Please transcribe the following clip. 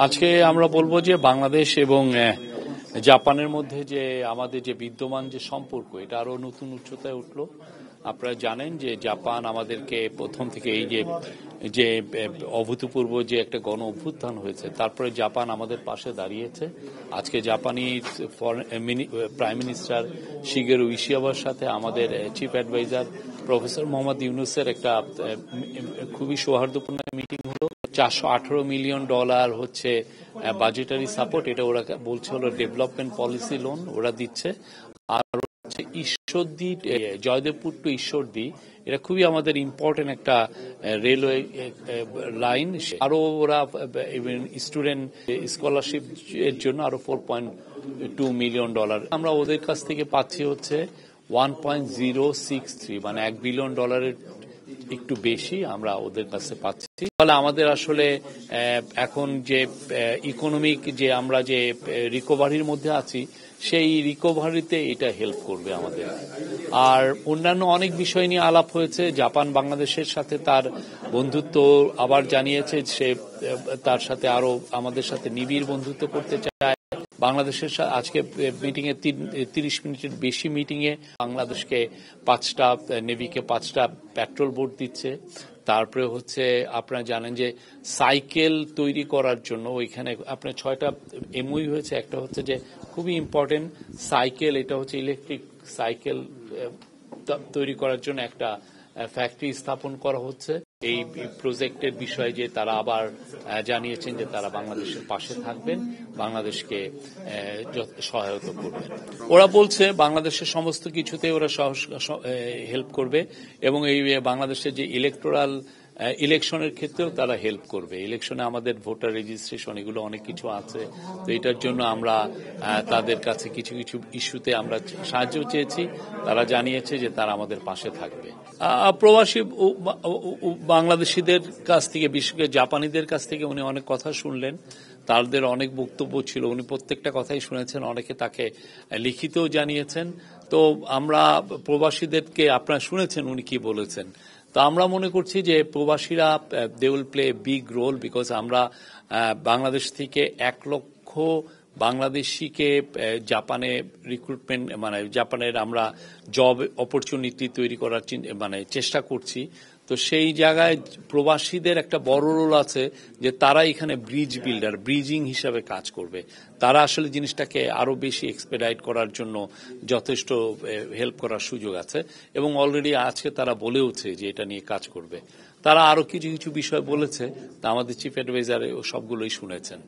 আজকে আমরা বলবো যে বাংলাদেশ এবং জাপানের মধ্যে যে আমাদের যে বিদ্যমান যে সম্পর্ক এটা আরো নতুন উচ্চতায় উঠলো। আপনারা জানেন যে জাপান আমাদেরকে প্রথম থেকে এই যে অভূতপূর্ব যে একটা গণ অভ্যুত্থান হয়েছে, তারপরে জাপান আমাদের পাশে দাঁড়িয়েছে। আজকে জাপানি প্রাইম মিনিস্টার শিগেরু ইশিকাওয়ার সাথে আমাদের চিফ অ্যাডভাইজার প্রফেসর মোহাম্মদ ইউনুসের একটা খুবই সৌহার্দ্যপূর্ণ মিটিং হলো। $418 মিলিয়ন হচ্ছে বাজেটারি সাপোর্ট, এটা ওরা বলছে হলো ডেভেলপমেন্ট পলিসি লোন ওরা দিচ্ছে। আর হচ্ছে ঈশ্বরদী, জয়দেবপুর টু ঈশ্বরদী, এটা খুবই আমাদের ইম্পর্টেন্ট একটা রেলওয়ে লাইন। আরো ওরা স্টুডেন্ট স্কলারশিপ এর জন্য আরো $4.2 মিলিয়ন। আমরা ওদের কাছ থেকে পাচ্ছি হচ্ছে 1.063, মানে $1 বিলিয়ন একটু বেশি আমরা ওদের কাছে পাচ্ছি। ফলে আমাদের আসলে এখন যে ইকোনমিক যে আমরা যে রিকভারির মধ্যে আছি, সেই রিকভারিতে এটা হেল্প করবে আমাদের। আর অন্যান্য অনেক বিষয় নিয়ে আলাপ হয়েছে। জাপান বাংলাদেশের সাথে তার বন্ধুত্ব আবার জানিয়েছে, সে তার সাথে আরো আমাদের সাথে নিবিড় বন্ধুত্ব করতে চায়। বাংলাদেশের আজকে মিটিং এ 30 মিনিটের বেশি মিটিং এ বাংলাদেশকে 5টা নেভিকে 5টা পেট্রোল বোট দিচ্ছে। তারপরে হচ্ছে আপনারা জানেন যে সাইকেল তৈরি করার জন্য ওইখানে আপনার 6টা এমওইউ হয়েছে। একটা হচ্ছে যে খুবই ইম্পর্টেন্ট সাইকেল, এটা হচ্ছে ইলেকট্রিক সাইকেল তৈরি করার জন্য একটা ফ্যাক্টরি স্থাপন করা হচ্ছে। এই প্রজেক্টের বিষয়ে যে তারা আবার জানিয়েছেন যে তারা বাংলাদেশের পাশে থাকবেন, বাংলাদেশকে সহায়তা করবেন। ওরা বলছে বাংলাদেশের সমস্ত কিছুতে ওরা হেল্প করবে এবং এই বাংলাদেশের যে ইলেকশনের ক্ষেত্রেও তারা হেল্প করবে। ইলেকশনে আমাদের ভোটার রেজিস্ট্রেশন এগুলো অনেক কিছু আছে, তো এটার জন্য আমরা তাদের কাছে কিছু কিছু ইস্যুতে আমরা সাহায্য চেয়েছি। তারা জানিয়েছে যে তারা আমাদের পাশে থাকবে। প্রবাসী বাংলাদেশিদের কাছ থেকে, বিশেষ করে জাপানিদের কাছ থেকে উনি অনেক কথা শুনলেন। তাদের অনেক বক্তব্য ছিল, উনি প্রত্যেকটা কথাই শুনেছেন, অনেকে তাকে লিখিতও জানিয়েছেন। তো আমরা প্রবাসীদেরকে আপনারা শুনেছেন উনি কি বলেছেন। তো আমরা মনে করছি যে প্রবাসীরা they will play big role, because আমরা বাংলাদেশ থেকে 1 লক্ষ বাংলাদেশিকে জাপানে রিক্রুটমেন্ট, মানে জাপানের আমরা জব অপরচুনিটি তৈরি করার চেষ্টা করছি। তো সেই জায়গায় প্রবাসীদের একটা বড় রোল আছে যে তারা এখানে ব্রিজ বিল্ডার, ব্রিজিং হিসাবে কাজ করবে। তারা আসলে জিনিসটাকে আরো বেশি এক্সপেডাইট করার জন্য যথেষ্ট হেল্প করার সুযোগ আছে এবং অলরেডি আজকে তারা বলেওছে যে এটা নিয়ে কাজ করবে। তারা আরো কিছু কিছু বিষয় বলেছে, তা আমাদের চিফ অ্যাডভাইজার সবগুলোই শুনেছেন।